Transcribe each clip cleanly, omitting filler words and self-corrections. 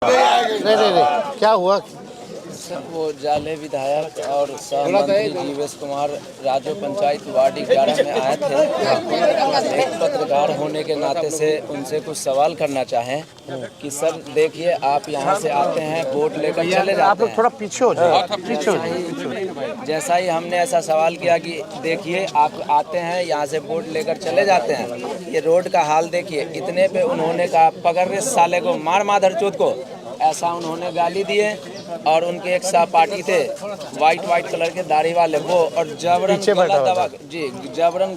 नहीं, क्या हुआ? वो जाले विधायक और सहमंत्री जीवेश कुमार राजो पंचायत वार्ड 11 में आए थे। एक पत्रकार होने के नाते से उनसे कुछ सवाल करना चाहें कि सर देखिए, आप यहाँ से आते हैं, वोट लेकर चले जाते हैं। आप लोग थोड़ा पीछे हो जाए। जैसा ही हमने ऐसा सवाल किया कि देखिए, आप आते हैं यहाँ से वोट लेकर चले जाते हैं, ये रोड का हाल देखिए। इतने पे उन्होंने कहा पकड़ रहे साले को, मार माधर चोद को, ऐसा उन्होंने गाली दिए। और उनके एक सहपाठी थे वाइट कलर के दाढ़ी वाले, वो और जबरन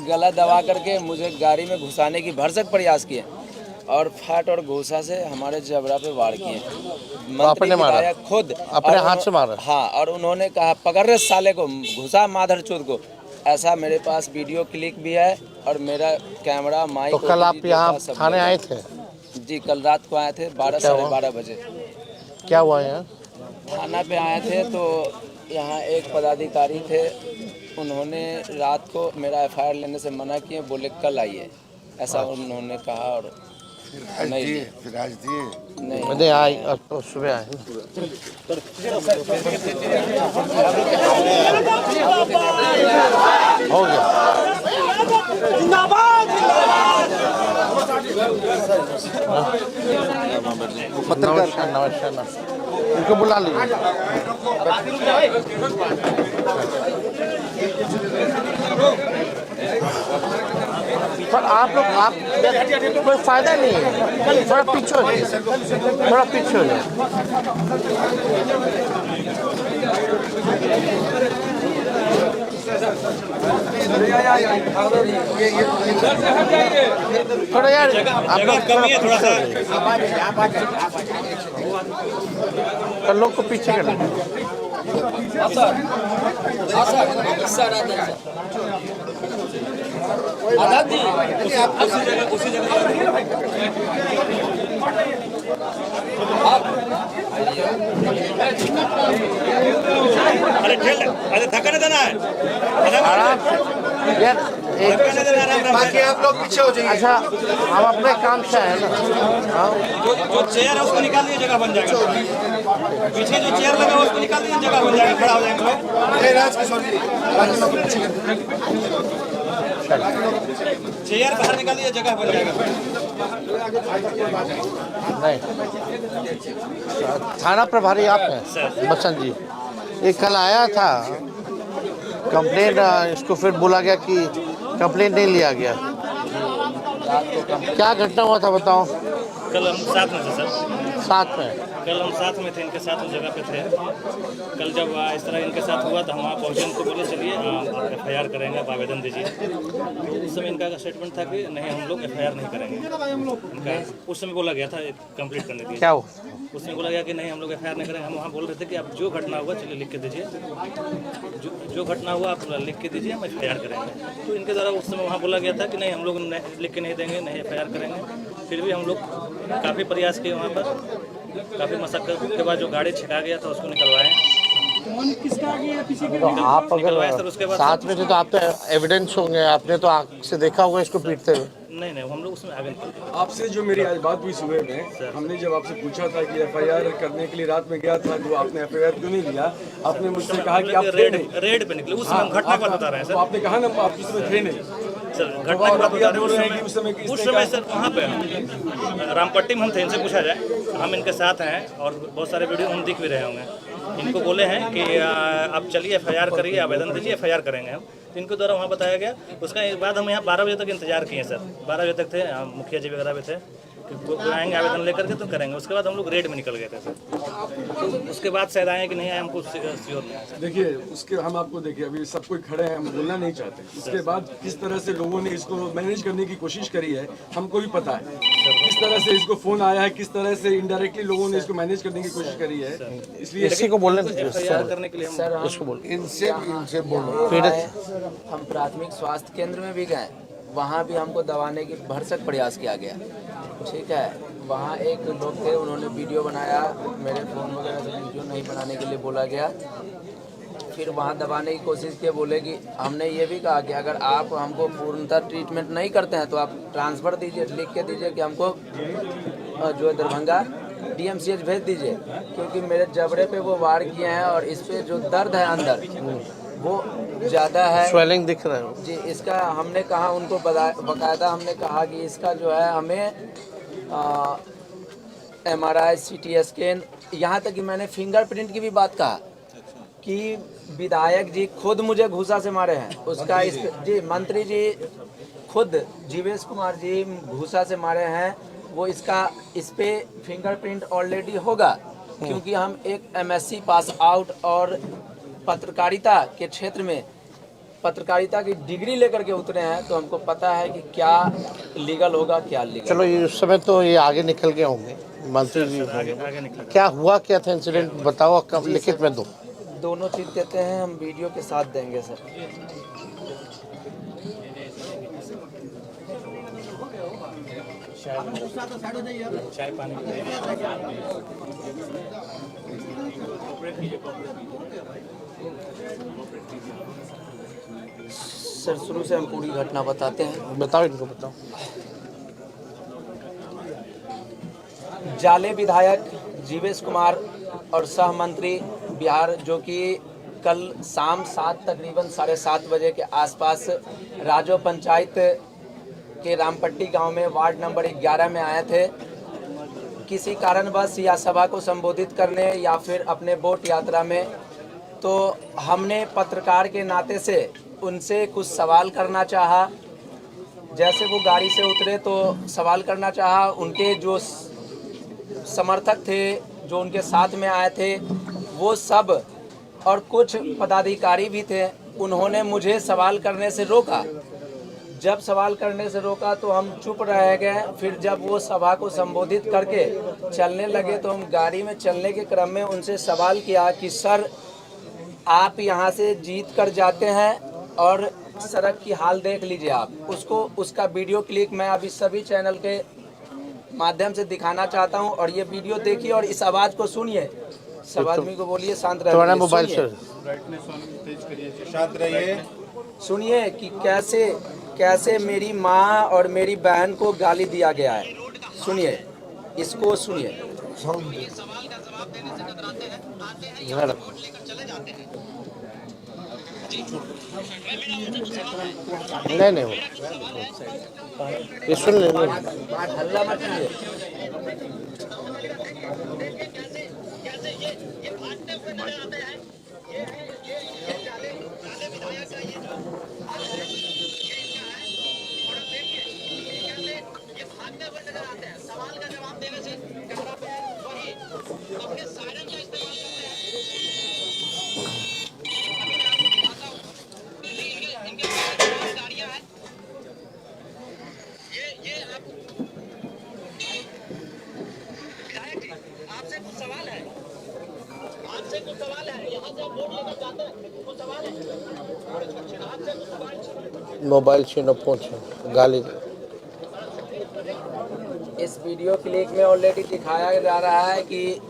गला दबा करके मुझे गाड़ी में घुसाने की भरसक प्रयास किए और फट और घूसा से हमारे जबड़ा पे वार किए। मंत्री विधायक खुद अपने हाथ से मारा। हाँ, और उन्होंने कहा पकड़ रहे साले को, घुसा माधर चोद को। ऐसा मेरे पास वीडियो क्लिप भी है और मेरा कैमरा माइक। तो कल आप यहाँ थाने आए थे? जी, कल रात को आए थे 12 साढ़े 12 बजे। क्या हुआ यहाँ? थाना पे आए थे तो यहाँ एक पदाधिकारी थे, उन्होंने रात को मेरा FIR लेने से मना किए, बोले कल आइए, ऐसा उन्होंने कहा। और नहीं आई तो सुबह आए। हो गया। नमस्कार, इनको बुला लीजिए। पर आप लोग कोई फायदा नहीं है, थोड़ा पीछे हो जाए, थोड़ा पीछे हो जाए। थोड़ा यार कमी है, थोड़ा सा लोग को पीछे कर अरे धक्का नहीं देना है, बाकी आप लोग पीछे हो जाइए। अच्छा, हम अपने काम से आए ना। जो चेयर है उसको निकाल दीजिए, जगह बन जाएगा। पीछे जो चेयर लगा उसको निकाल दीजिए, जगह बन जाएगा, खड़ा हो जाएंगे लोग। चेयर बाहर निकाल दीजिए, जगह बन जाएगा। नहीं, थाना प्रभारी आप हैं बच्चन जी। ये कल आया था कंप्लेंट, इसको फिर बोला गया कि कंप्लेंट नहीं लिया गया। क्या घटना हुआ था बताओ? कल हम साथ में थे सर। साथ में? कल हम साथ में थे, इनके साथ उस जगह पे थे। कल जब इस तरह इनके साथ हुआ तो हम वहाँ पहुँचे, उनको बोले चलिए आप FIR करेंगे, आप आवेदन दीजिए। उस समय इनका स्टेटमेंट था कि नहीं, हम लोग FIR नहीं करेंगे। इनका उस समय बोला गया था कंप्लीट करने के लिए। क्या हुआ? उसमें बोला गया कि नहीं, हम लोग FIR नहीं करेंगे। हम वहाँ बोल रहे थे कि आप जो घटना हुआ चलिए लिख के दीजिए, जो घटना हुआ आप लिख के दीजिए, हम FIR करेंगे। तो इनके द्वारा उस समय वहाँ बोला गया था कि नहीं, हम लोग लिख के नहीं देंगे, नहीं FIR करेंगे। फिर भी हम लोग काफ़ी प्रयास किए, वहाँ पर काफ़ी मशक्कत के बाद जो गाड़ी छिका गया था उसको निकलवाए। तो आप अगर उसके बाद साथ में थे तो आप तो एविडेंस होंगे, आपने तो आँख से देखा होगा इसको पीटते हुए। नहीं, हम लोग उसमें आगे। आपसे जो मेरी आज बात हुई सुबह में, हमने जब आपसे पूछा था कि FIR करने के लिए रात में गया था, तो आपने FIR क्यों नहीं लिया? आपने मुझसे कहा कि आप रेड पे निकले। उस समय घटना का बता रहे हैं सर। आपने कहा ना आप उस समय थे नहीं सर, घटना की बात बता रहे हैं। उस समय सर वहाँ पे हम रामपट्टी में हम थे, इनसे पूछा जाए, हम इनके साथ हैं और बहुत सारे वीडियो हम दिख भी रहे होंगे। इनको बोले हैं कि आप चलिए FIR करिए, आवेदन दीजिए, FIR करेंगे हम। तो इनको द्वारा वहाँ बताया गया। उसका बाद हम यहाँ 12 बजे तक इंतजार किए सर। 12 बजे तक थे, मुखिया जी वगैरह भी थे कि आएंगे आवेदन लेकर के तो करेंगे। उसके बाद हम लोग रेड में निकल गए थे सर। तो उसके बाद शायद आए कि नहीं आए, हमको श्योर नहीं। देखिए, उसके हम आपको देखिए, अभी सब कोई खड़े हैं, हम बोलना नहीं चाहते। उसके बाद किस तरह से लोगों ने इसको मैनेज करने की कोशिश करी है हमको भी पता है। किस तरह से इसको फोन आया है, किस तरह से इनडायरेक्टली लोगों ने इसको मैनेज करने की कोशिश करी है। इसलिए इसी को बोलने करने के लिए हम इसको बोल, इनसे बोलो। हम प्राथमिक स्वास्थ्य केंद्र में भी गए, वहाँ भी हमको दबाने की भरसक प्रयास किया गया। ठीक है, वहाँ एक लोग थे, उन्होंने वीडियो बनाया, मेरे फ़ोन वगैरह से वीडियो नहीं बनाने के लिए बोला गया। फिर वहाँ दबाने की कोशिश की, बोले कि हमने ये भी कहा कि अगर आप हमको पूर्णतः ट्रीटमेंट नहीं करते हैं तो आप ट्रांसफ़र दीजिए, लिख के दीजिए कि हमको जो है दरभंगा DMCH भेज दीजिए, क्योंकि मेरे जबड़े पे वो वार किए हैं और इस पे जो दर्द है अंदर वो ज़्यादा है। स्वेलिंग दिख रहा है जी, इसका हमने कहा उनको बकायदा हमने कहा कि इसका जो है हमें MRI CT स्कैन, यहाँ तक कि मैंने फिंगरप्रिंट की भी बात कहा कि विधायक जी खुद मुझे घूसा से मारे हैं, उसका इस जी मंत्री जी खुद जीवेश कुमार जी घूसा से मारे हैं, वो इस पे फिंगरप्रिंट ऑलरेडी होगा, क्योंकि हम एक MSc पास आउट और पत्रकारिता के क्षेत्र में पत्रकारिता की डिग्री लेकर के उतरे हैं, तो हमको पता है कि क्या लीगल होगा क्या लीगल। चलो ये उस समय तो ये आगे निकल गए होंगे मंत्री जी क्या हुआ क्या था इंसिडेंट बताओ, कब लिखित में दो। दोनों चीज़ देते हैं, हम वीडियो के साथ देंगे सर। चाय पानी सर शुरू से हम पूरी घटना बताते हैं। बताओ इनको बताओ। जाले विधायक जीवेश कुमार और सह मंत्री बिहार, जो कि कल शाम तकरीबन 7:30 बजे के आसपास राजो पंचायत के रामपट्टी गांव में वार्ड नंबर 11 में आए थे, किसी कारणवश या सभा को संबोधित करने या फिर अपने वोट यात्रा में। तो हमने पत्रकार के नाते से उनसे कुछ सवाल करना चाहा। जैसे वो गाड़ी से उतरे तो सवाल करना चाहा। उनके जो समर्थक थे, जो उनके साथ में आए थे, वो सब और कुछ पदाधिकारी भी थे, उन्होंने मुझे सवाल करने से रोका। जब सवाल करने से रोका तो हम चुप रह गए। फिर जब वो सभा को संबोधित करके चलने लगे तो हम गाड़ी में चलने के क्रम में उनसे सवाल किया कि सर आप यहाँ से जीत कर जाते हैं और सड़क की हाल देख लीजिए आप। उसका वीडियो क्लिप मैं अभी सभी चैनल के माध्यम से दिखाना चाहता हूँ, और ये वीडियो देखिए और इस आवाज़ को सुनिए। सब आदमी को बोलिए शांत रहिए, मोबाइल से शांत रहिए, सुनिए कि कैसे मेरी माँ और मेरी बहन को गाली दिया गया है। सुनिए, इसको सुनिए। नहीं वो ये सुन ले हल्ला मत कीजिए। सवाल का जवाब देने से वही अपने सायरन का इस्तेमाल करते हैं। ये आपसे कुछ सवाल है, यहाँ से आप वोट लेकर जाते हैं, कुछ सवाल है आपसे, कुछ सवाल। मोबाइल छीनो, फोन छीनो, गाली। इस वीडियो क्लिप में ऑलरेडी दिखाया जा रहा है कि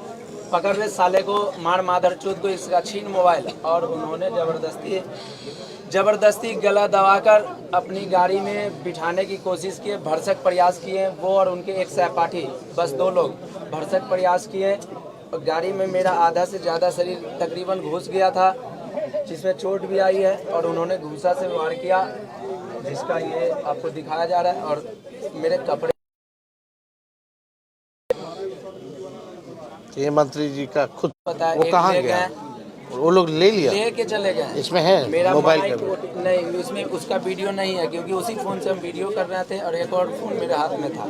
पकड़ रहे साले को, मार मादरचोद को इसका छीन मोबाइल, और उन्होंने ज़बरदस्ती गला दबाकर अपनी गाड़ी में बिठाने की कोशिश किए, भरसक प्रयास किए। वो और उनके एक सहपाठी, बस 2 लोग भरसक प्रयास किए। और गाड़ी में मेरा आधा से ज़्यादा शरीर तकरीबन घुस गया था, जिसमें चोट भी आई है, और उन्होंने घूसा से वार किया, जिसका ये आपको दिखाया जा रहा है। और मेरे कपड़े, ये मंत्री जी का खुद पता है, वो कहाँ गया? वो लोग ले लिया, लेके चले गए। इसमें है मेरा मोबाइल माइक नहीं, इसमें उसका वीडियो नहीं है, क्योंकि उसी फोन से हम वीडियो कर रहे थे और एक और फोन मेरे हाथ में था,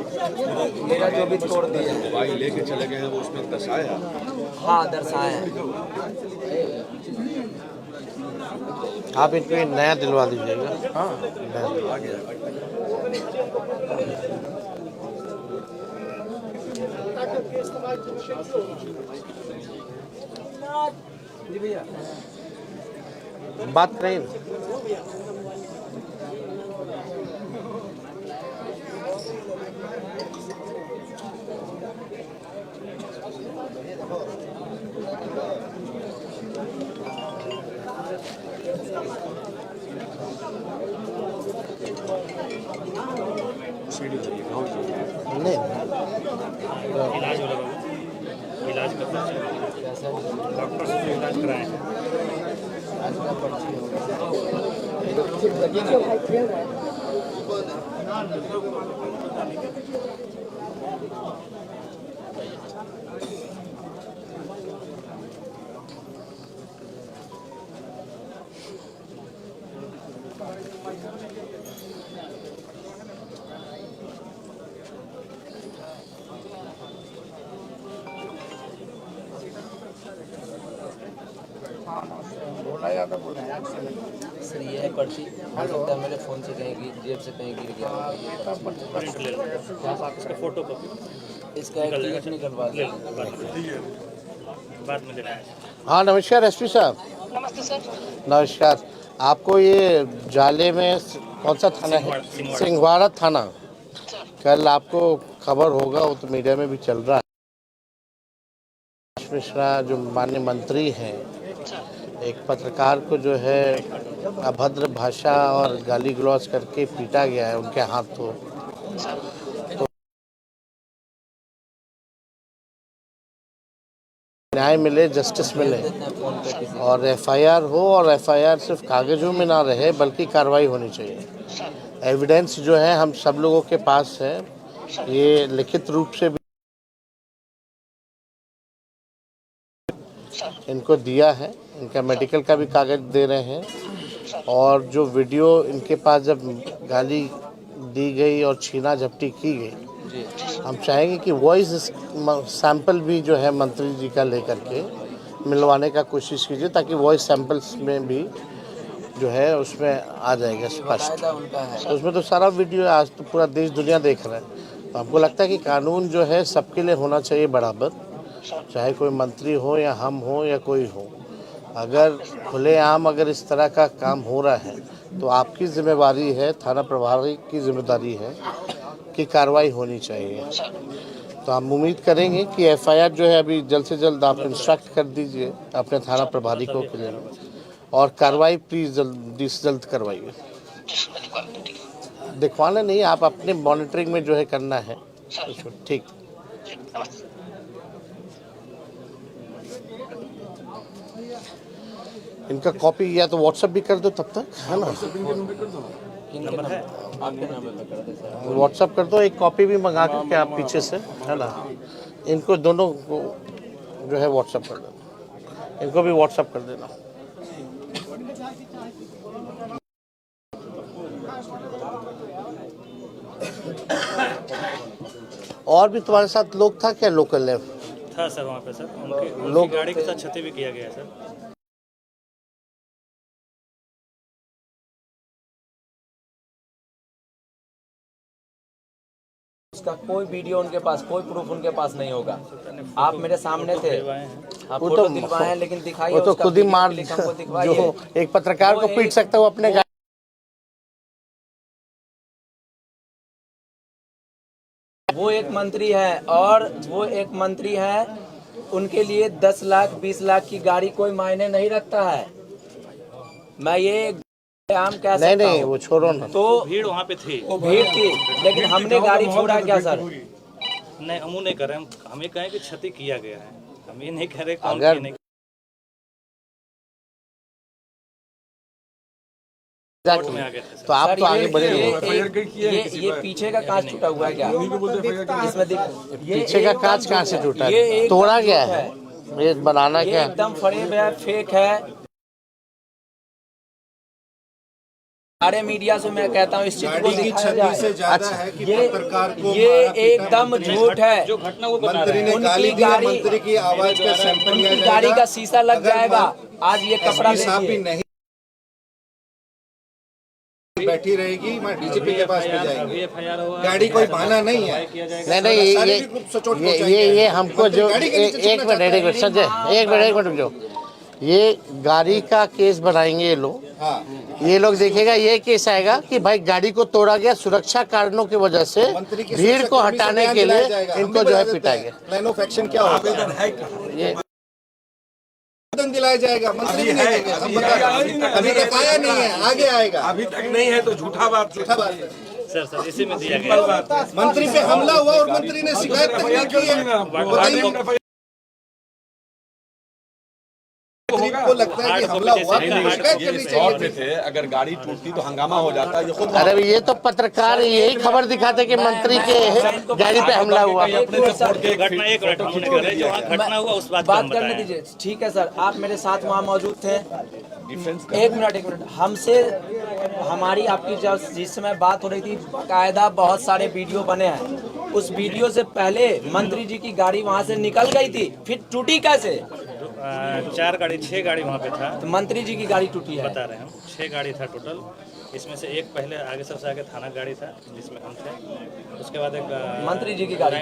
मेरा जो भी तोड़ दिया है। मोबाइल लेके चले गए हैं, वो उसमें दर्शाया। हाँ, दर्शाए हैं। आप इनको नया दिलवा दीजिएगा। हाँ, नया दिलवा जी भैया, बात नहीं। नहीं इलाज का पर्चा कैसा डॉक्टर से जो इलाज कराए हैं। आज का पर्ची होगा। सर ये है पर्ची, हो सकता है मेरे फ़ोन से कहीं जेब से कहीं गिर गया। प्रिंट ले लो, इसका फोटो कॉपी इसका एक टिकट निकलवा ले दे। लो, बाद में लेना है। हाँ नमस्कार एसपी साहब। नमस्ते सर। नमस्कार। आपको ये जाले में कौन सा थाना है? सिंहवाड़ा थाना। कल आपको खबर होगा, वो तो मीडिया में भी चल रहा है, मिश्रा जो माननीय मंत्री हैं, एक पत्रकार को जो है अभद्र भाषा और गाली गलौज करके पीटा गया है उनके हाथों। तो न्याय मिले, जस्टिस मिले फ़ोन पे किसी और एफआईआर हो, और एफआईआर सिर्फ कागजों में ना रहे बल्कि कार्रवाई होनी चाहिए। एविडेंस जो है हम सब लोगों के पास है, ये लिखित रूप से भी इनको दिया है, इनका मेडिकल का भी कागज दे रहे हैं, और जो वीडियो इनके पास जब गाली दी गई और छीना झपटी की गई, हम चाहेंगे कि वॉइस सैंपल भी जो है मंत्री जी का लेकर के मिलवाने का कोशिश कीजिए, ताकि वॉइस सैंपल्स में भी जो है उसमें आ जाएगा स्पष्ट। कायदा उनका है। तो उसमें तो सारा वीडियो आज तो पूरा देश दुनिया देख रहा है। तो हमको लगता है कि कानून जो है सबके लिए होना चाहिए बराबर, चाहे कोई मंत्री हो या हम हो या कोई हो। अगर खुलेआम अगर इस तरह का काम हो रहा है तो आपकी जिम्मेवारी है, थाना प्रभारी की जिम्मेदारी है कि कार्रवाई होनी चाहिए। तो हम उम्मीद करेंगे कि एफआईआर जो है अभी जल्द से जल्द आप इंस्ट्रक्ट कर दीजिए अपने थाना प्रभारी को के लिए, और कार्रवाई प्लीज़ जल्दी से जल्द करवाइए। दिखवाना नहीं, आप अपने मॉनिटरिंग में जो है करना है। ठीक। इनका कॉपी या तो व्हाट्सएप भी कर दो तब तक, है ना? किनके नंबर? आपके नंबर पे कर दे सर। व्हाट्सएप कर दो, एक कॉपी भी मंगा करके आप पीछे से, है ना? इनको दोनों को जो है व्हाट्सएप कर देना, इनको भी व्हाट्सएप कर देना। और भी तुम्हारे साथ लोग था क्या लोकल है? था सर वहाँ पे सर, उनकी गाड़ी के साथ क्षति भी किया गया सर। उसका कोई वीडियो उनके पास, कोई प्रूफ उनके पास नहीं होगा। आप मेरे सामने थे, आप वो फोटो तो दिलवाए हैं, लेकिन दिखाइए वो तो उसका खुद ही वीडियो मार, क्लिप हमको दिखवाइए। जो एक पत्रकार को पीट सकता है वो अपने वो एक मंत्री है, और वो एक मंत्री है, उनके लिए 10 लाख 20 लाख की गाड़ी कोई मायने नहीं रखता है। मैं ये आम कह सकता नहीं हूं। वो छोड़ो ना। तो भीड़ वहाँ पे थी, वो भीड़ थी, लेकिन हमने गाड़ी छोड़ा क्या सर? नहीं हम नहीं कर रहे, हम ये कहें कि क्षति किया गया है, हम ये नहीं कह रहे कौन अगर किया नहीं। में आ गए थे सर। तो आप सर, तो आगे बढ़े ये पीछे का कांच टूटा हुआ है क्या? इसमें पीछे का कांच कहाँ से टूटा ये है? एक तोड़ा दम गया झूठ है, ये बनाना ये क्या है? एकदम फरेब है, फेक है। सारे मीडिया से मैं कहता हूँ इस चीज को दिखाया से जाए। ज्यादा है कि पत्रकार को ये मारा पीटा एकदम झूठ है। जो घटना वो बता मंत्री रहे ने हैं। गाली उनकी दी, गाड़ी- मंत्री की आवाज का सैंपल लिया उनकी जाएगा। गाड़ी का शीशा लग अगर जाएगा। आज ये कपड़ा एसपी साहब भी देखिए, नहीं बैठी रहेगी, मैं डीजीपी के पास में जाएंगे। एफआईआर हुआ, गाड़ी कोई बहाना नहीं है। नहीं शारीरिक रूप से चोट पहुंचाई ये जाएगी। हमको जो गाड़ी के नीचे एक छुपना मिनट चाहता है। एक मिनट जो ये गाड़ी का केस बनाएंगे ये लोग, हाँ, ये लोग देखेगा ये केस आएगा कि भाई गाड़ी को तोड़ा गया सुरक्षा कारणों की वजह से, मंत्री की भीड़ सुरक्षा को कर्मी से हटाने बयान के दिलाया लिए जाएगा। हम इनको भी जो है बता देते पिटाएंगे। हैं। प्लान ऑफ एक्शन क्या होगा? ये आवेदन दिलाया जाएगा, मंत्री भी नहीं देंगे। हम बता रहे हैं। अभी तक आया नहीं है, आगे आएगा। अभी तक नहीं है तो झूठा बात झूठा बात है। सर इसी में दिया गया। मंत्री पे हमला हुआ और मंत्री ने शिकायत तक नहीं की है। बताइए। मंत्री को लगता है कि हमला हुआ तो शिकायत करनी दौर चाहिए पे थे, अगर गाड़ी टूटती तो हंगामा हो जाता। ये खुद अरे ये तो पत्रकार यही खबर दिखाते कि मंत्री के गाड़ी पे हमला हुआ। अपने से फोड़ के घटना एक मिनट हम कर रहे हैं, जो वहाँ घटना हुआ उस बात बात करने दीजिए। ठीक है सर, आप मेरे साथ वहाँ मौजूद थे। एक मिनट हमसे हमारी आपकी जब जिस समय बात हो रही थी, बाकायदा बहुत सारे वीडियो बने हैं। उस वीडियो से पहले मंत्री जी की गाड़ी वहाँ से निकल गई थी, फिर टूटी कैसे? 6 गाड़ी वहाँ पे था, तो मंत्री जी की गाड़ी टूटी है। बता रहे हैं हम। 6 गाड़ी था टोटल, इसमें से एक पहले आगे सबसे आगे थाना गाड़ी था जिसमें हम थे। उसके बाद एक मंत्री जी की गाड़ी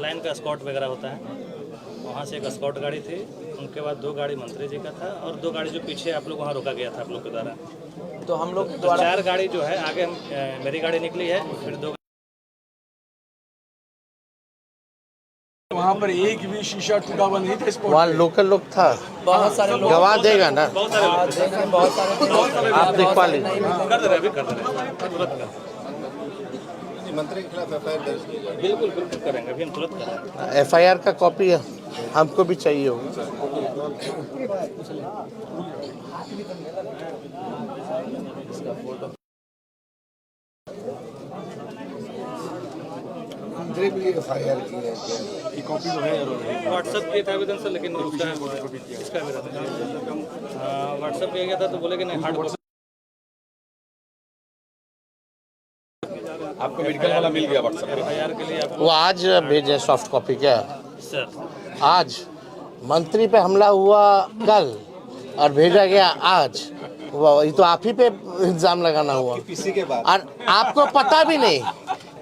लाइन का स्कॉट वगैरह होता है, वहाँ से एक स्कॉट गाड़ी थी। उनके बाद 2 गाड़ी मंत्री जी का था और 2 गाड़ी जो पीछे आप लोग वहाँ रोका गया था आप लोग के द्वारा। तो हम लोग तो 4 गाड़ी जो है आगे मेरी गाड़ी निकली है, फिर 2 वहाँ पर एक भी शीशा टूटा हुआ नहीं था। वहाँ लोकल लोग था, बहुत सारे लोग गवाह देगा ना, बहुत सारे लोग थे। देखें, बहुत सारे आप दिखवा लीजिए। कर दे रहे अभी कर दे रहे तुरंत कर। मंत्री के खिलाफ एफआईआर दर्ज की जाए। बिल्कुल बिल्कुल करेंगे, अभी हम तुरंत करेंगे। FIR का कॉपी हमको भी चाहिए होगा। मंत्री भी एफआईआर की है क्या? ये कॉपी तो है यार। व्हाट्सएप किया था आवेदन सर, लेकिन उसका व्हाट्सएप किया गया था तो बोले कि नहीं हार्ड कॉपी। आपको मेडिकल वाला मिल गया व्हाट्सएप पे। FIR के लिए आपको वो आज भेजे सॉफ्ट कॉपी क्या? सर आज मंत्री पे हमला हुआ कल और भेजा गया आज। ये तो आप ही पे इल्जाम लगाना हुआ। किसी के बाद और आपको पता भी नहीं,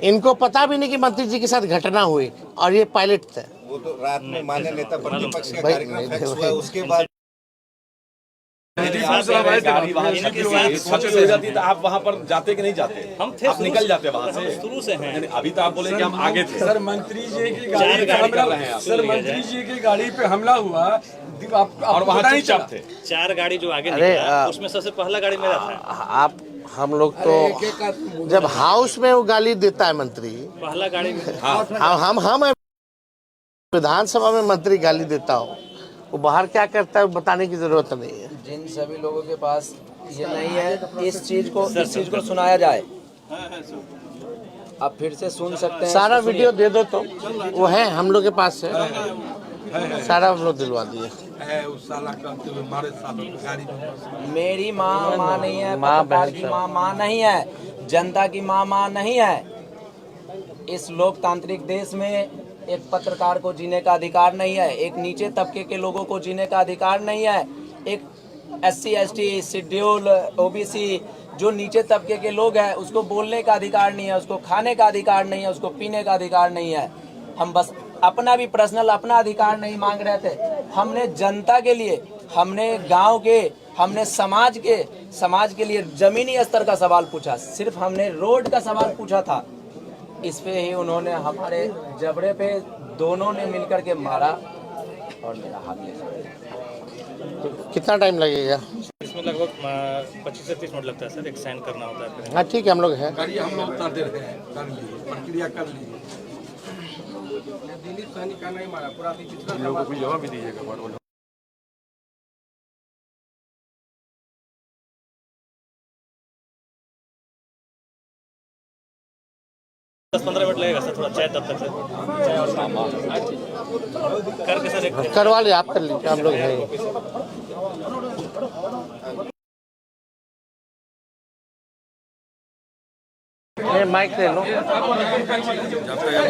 इनको पता भी नहीं कि मंत्री जी के साथ घटना हुई और ये पायलट थे। वो तो रात में मान्य नेता प्रतिपक्ष का भाई, कार्यक्रम फिक्स हुआ, उसके बाद गाड़ी वहाँ हो जाती तो आप वहाँ पर जाते कि नहीं जाते? हम थे, आप निकल जाते वहाँ से। शुरू से हैं। नहीं, अभी तो आप बोले कि हम आगे थे। सर मंत्री जी की गाड़ी पे गाड़ी कर रहे हैं हमला, आप। सर मंत्री जी की गाड़ी पे हमला हुआ, और वहाँ चुपचाप थे। 4 गाड़ी जो आगे अरे, निकला उसमें सबसे पहला गाड़ी मेरा था। आप हम लोग तो जब हाउस में वो गाली देता है मंत्री, पहला गाड़ी हम विधानसभा में मंत्री गाली देता हो, वो बाहर क्या करता है बताने की जरूरत नहीं है। जिन सभी लोगों के पास ये नहीं है, इस चीज को सुनाया जाए। आप फिर से सुन सकते हैं। सारा वीडियो दे दो तो वो है हम लोग के पास है, सारा हम लोग दिलवा दिए। मेरी माँ नहीं है, माँ पत्रकार बहन की सब। माँ नहीं है, जनता की माँ नहीं है। इस लोकतांत्रिक देश में एक पत्रकार को जीने का अधिकार नहीं है, एक नीचे तबके के लोगों को जीने का अधिकार नहीं है, एक SC ST शेड्यूल OBC जो नीचे तबके के लोग हैं उसको बोलने का अधिकार नहीं है, उसको खाने का अधिकार नहीं है, उसको पीने का अधिकार नहीं है। हम बस अपना भी पर्सनल अपना अधिकार नहीं मांग रहे थे, हमने जनता के लिए, हमने गांव के, हमने समाज के लिए जमीनी स्तर का सवाल पूछा। सिर्फ हमने रोड का सवाल पूछा था, इस पे ही उन्होंने हमारे जबड़े पे दोनों ने मिलकर के मारा और मेरा हाथ ले। कितना टाइम लगेगा? इसमें लगभग 25 से 30 मिनट लगता है सर, एक साइन करना होता है। हाँ ठीक है, हम लोग हैं। गाड़ी हम लोग उतार दे रहे हैं, कर लिए प्रक्रिया कर ली। दिलीप सहनी का नहीं मारा, पूरा लोगों को जवाब भी दीजिएगा। 10-15 मिनट लगेगा सर, थोड़ा चाय तब तक सर, चाय और सामान करके सर एक करवा ले, आप कर लीजिए, हम लोग हैं। ये माइक ले लो। जब तक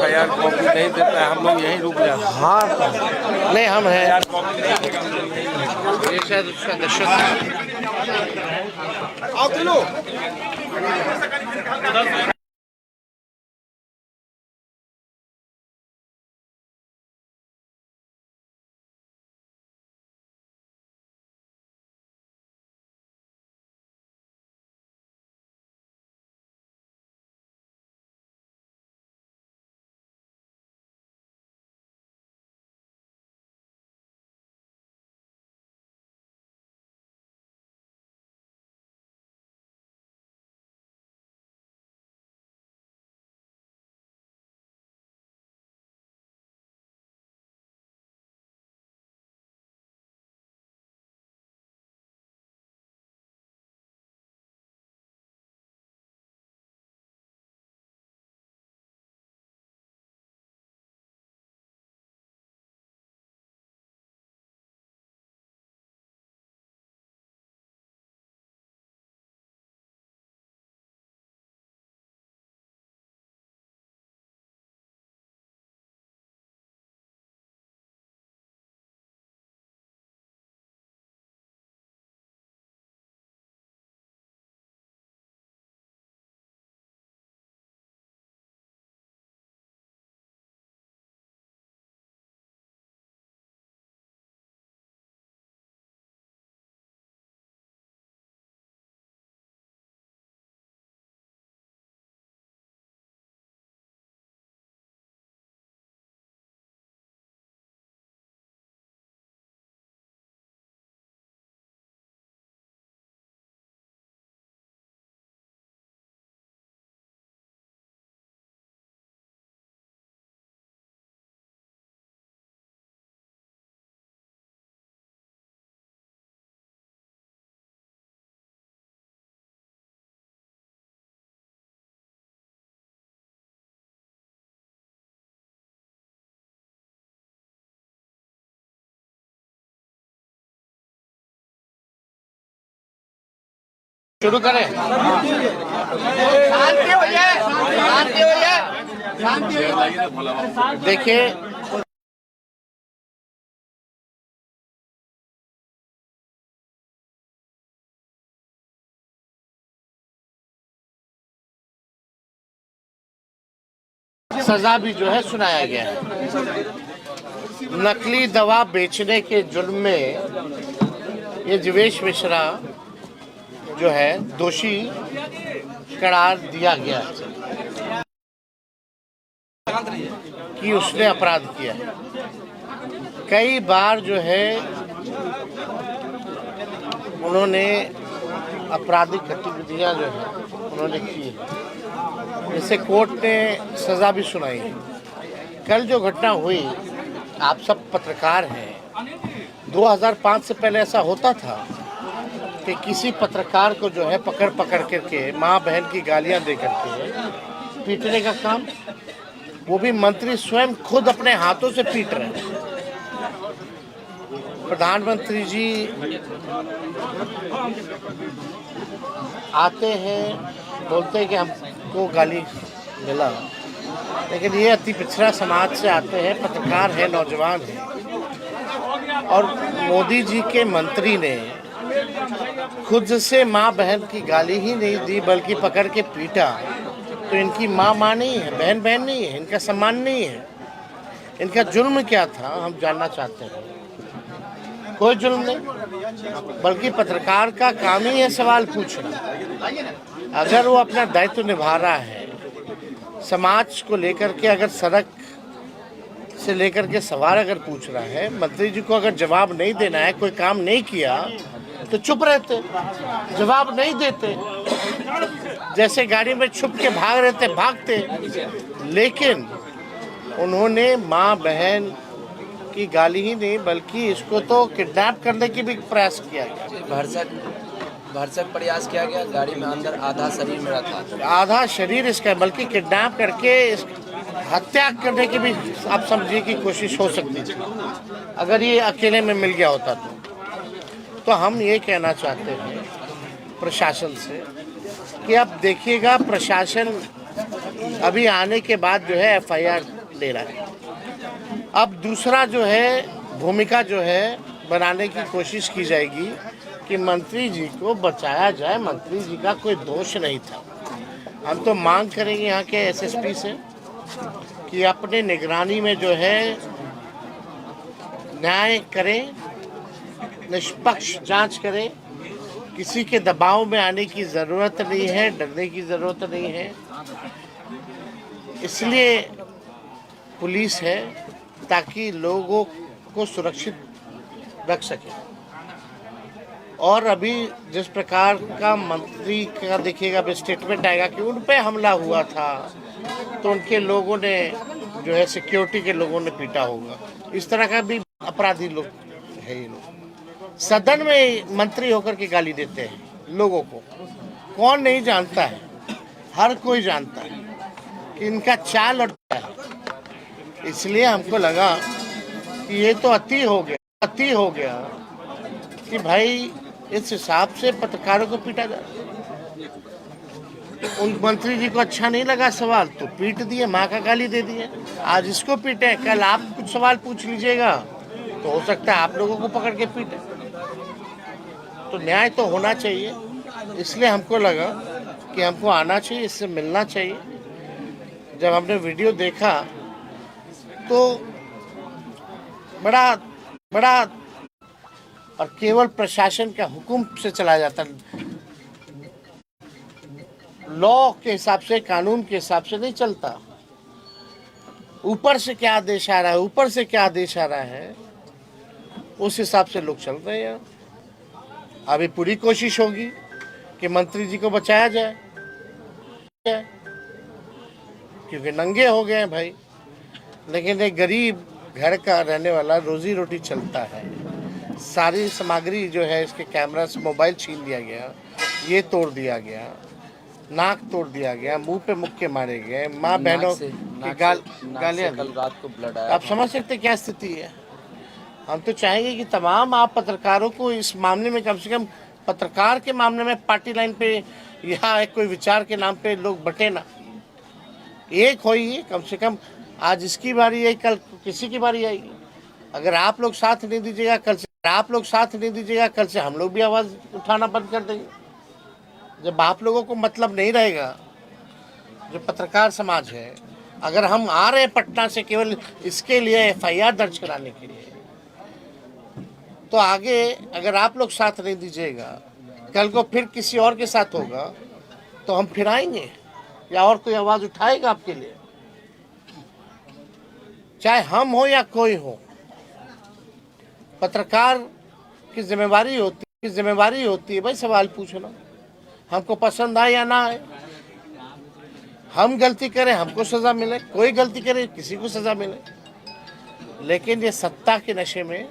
FIR कॉपी नहीं देता है हम लोग यहीं रुक जाते हैं। हाँ नहीं, हम हैं। ये शायद उसका दर्शक आप शुरू करें। देखिए, सजा भी जो है सुनाया गया है। नकली दवा बेचने के जुर्म में ये जीवेश मिश्रा जो है दोषी करार दिया गया कि उसने अपराध किया है। कई बार जो है उन्होंने आपराधिक गतिविधियां जो है उन्होंने की है, जैसे कोर्ट ने सजा भी सुनाई है। कल जो घटना हुई, आप सब पत्रकार हैं, 2005 से पहले ऐसा होता था कि किसी पत्रकार को जो है पकड़ करके माँ बहन की गालियां दे करके पीटने का काम, वो भी मंत्री स्वयं खुद अपने हाथों से पीट रहे हैं। प्रधानमंत्री जी आते हैं, बोलते हैं कि हमको गाली मिला, लेकिन ये अति पिछड़ा समाज से आते हैं, पत्रकार हैं, नौजवान हैं, और मोदी जी के मंत्री ने खुद से माँ बहन की गाली ही नहीं दी बल्कि पकड़ के पीटा। तो इनकी माँ नहीं है, बहन नहीं है, इनका सम्मान नहीं है। इनका जुर्म क्या था हम जानना चाहते हैं। कोई जुर्म नहीं, बल्कि पत्रकार का काम ही है सवाल पूछना। अगर वो अपना दायित्व निभा रहा है, समाज को लेकर के अगर सड़क से लेकर के सवाल अगर पूछ रहा है, मंत्री जी को अगर जवाब नहीं देना है, कोई काम नहीं किया तो चुप रहते, जवाब नहीं देते, जैसे गाड़ी में छुप के भाग रहते भागते। लेकिन उन्होंने माँ बहन की गाली ही नहीं बल्कि इसको तो किडनैप करने की भी प्रयास किया गया, भरसक प्रयास किया गया। गाड़ी में अंदर आधा शरीर मेरा था, आधा शरीर इसका, बल्कि किडनैप करके हत्या करने की भी आप समझिए कि कोशिश हो सकती थी अगर ये अकेले में मिल गया होता तो हम ये कहना चाहते हैं प्रशासन से कि अब देखिएगा, प्रशासन अभी आने के बाद जो है FIR ले रहा है। अब दूसरा जो है भूमिका जो है बनाने की कोशिश की जाएगी कि मंत्री जी को बचाया जाए। मंत्री जी का कोई दोष नहीं था। हम तो मांग करेंगे यहाँ के SSP से कि अपने निगरानी में जो है न्याय करें, निष्पक्ष जांच करें। किसी के दबाव में आने की ज़रूरत नहीं है, डरने की ज़रूरत नहीं है। इसलिए पुलिस है ताकि लोगों को सुरक्षित रख सके। और अभी जिस प्रकार का मंत्री का देखिएगा स्टेटमेंट आएगा कि उन पे हमला हुआ था, तो उनके लोगों ने जो है सिक्योरिटी के लोगों ने पीटा होगा। इस तरह का भी अपराधी लोग है। ये लोग सदन में मंत्री होकर के गाली देते हैं लोगों को। कौन नहीं जानता है, हर कोई जानता है कि इनका चाल और क्या है। इसलिए हमको लगा कि ये तो अति हो गया कि भाई इस हिसाब से पत्रकारों को पीटा जा। उन मंत्री जी को अच्छा नहीं लगा सवाल तो पीट दिए, माँ का गाली दे दिए। आज इसको पीटे, कल आप कुछ सवाल पूछ लीजिएगा तो हो सकता है आप लोगों को पकड़ के पीटे। तो न्याय तो होना चाहिए। इसलिए हमको लगा कि हमको आना चाहिए, इससे मिलना चाहिए। जब हमने वीडियो देखा तो बड़ा और केवल प्रशासन का हुक्म से चला जाता, लॉ के हिसाब से, कानून के हिसाब से नहीं चलता। ऊपर से क्या आदेश आ रहा है, उस हिसाब से लोग चल रहे हैं। अभी पूरी कोशिश होगी कि मंत्री जी को बचाया जाए, क्योंकि नंगे हो गए हैं भाई। लेकिन एक गरीब घर का रहने वाला, रोजी रोटी चलता है, सारी सामग्री जो है इसके कैमरा से, मोबाइल छीन लिया गया, ये तोड़ दिया गया, नाक तोड़ दिया गया, मुंह पे मुक्के मारे गए, माँ बहनों की गालियाँ। कल रात को ब्लड आया। आप समझ सकते क्या स्थिति है। हम तो चाहेंगे कि तमाम आप पत्रकारों को इस मामले में कम से कम पत्रकार के मामले में पार्टी लाइन पे या एक कोई विचार के नाम पे लोग बटे ना, एक होइए कम से कम। आज इसकी बारी है, कल किसी की बारी आएगी। अगर आप लोग साथ नहीं दीजिएगा कल से हम लोग भी आवाज़ उठाना बंद कर देंगे। जब आप लोगों को मतलब नहीं रहेगा, जो पत्रकार समाज है, अगर हम आ रहे हैं पटना से केवल इसके लिए FIR दर्ज कराने के लिए, तो आगे अगर आप लोग साथ नहीं दीजिएगा, कल को फिर किसी और के साथ होगा तो हम फिर आएंगे या और कोई आवाज़ उठाएगा आपके लिए, चाहे हम हो या कोई हो। पत्रकार की जिम्मेवारी होती है भाई सवाल पूछना, हमको पसंद आए या ना आए। हम गलती करें हमको सज़ा मिले, कोई गलती करे किसी को सज़ा मिले। लेकिन ये सत्ता के नशे में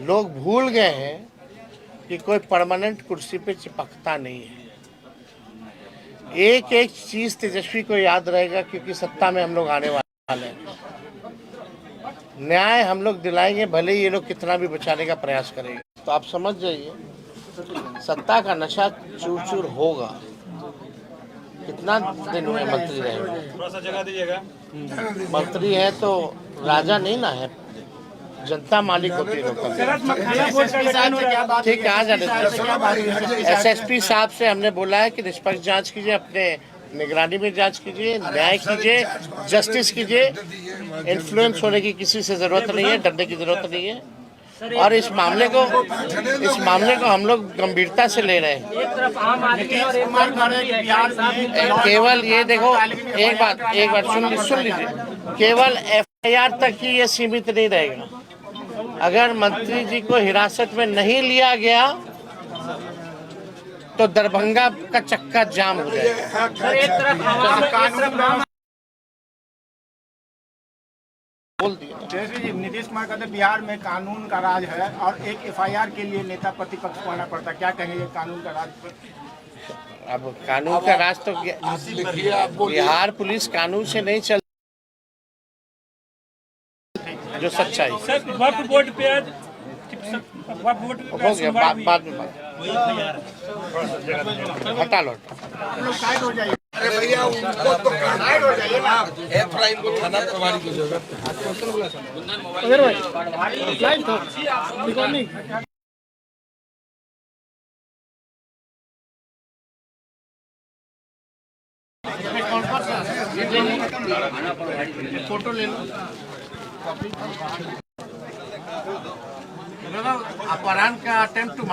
लोग भूल गए हैं कि कोई परमानेंट कुर्सी पे चिपकता नहीं है। एक एक चीज़ तेजस्वी को याद रहेगा, क्योंकि सत्ता में हम लोग आने वाले हैं। न्याय हम लोग दिलाएंगे, भले ही ये लोग कितना भी बचाने का प्रयास करेंगे। तो आप समझ जाइए, सत्ता का नशा चूर चूर होगा। कितना दिन हुए मंत्री रहे, थोड़ा सा जगह दीजिएगा। मंत्री है तो राजा नहीं ना है, जनता मालिक होती है। ठीक है, आ जाने। SSP साहब से हमने बोला है कि निष्पक्ष जांच कीजिए, अपने निगरानी में जांच कीजिए, न्याय कीजिए, जस्टिस कीजिए। इन्फ्लुएंस होने की किसी से जरूरत नहीं है, डरने की जरूरत नहीं है। और इस मामले को हम लोग गंभीरता से ले रहे हैं। केवल ये देखो, एक बात सुन लीजिए, केवल FIR तक ही ये सीमित नहीं रहेगा। अगर मंत्री जी को हिरासत में नहीं लिया गया तो दरभंगा का चक्का जाम हो जाएगा। बोल दिया। जैसे जी नीतीश कुमार कहते बिहार में कानून का राज है और एक FIR के लिए नेता प्रतिपक्ष को आना पड़ता है, क्या कहेंगे कानून का राज पर? अब कानून का राज तो बिहार पुलिस कानून से नहीं चल, जो सच्चाई हो गया। बाद में हटा लो। अरे भैया उनको तो साइड हो जाइए ना, F-line को थाना प्रभारी की जगह। फोटो ले लो। अपहरण का अटेम्प्ट टू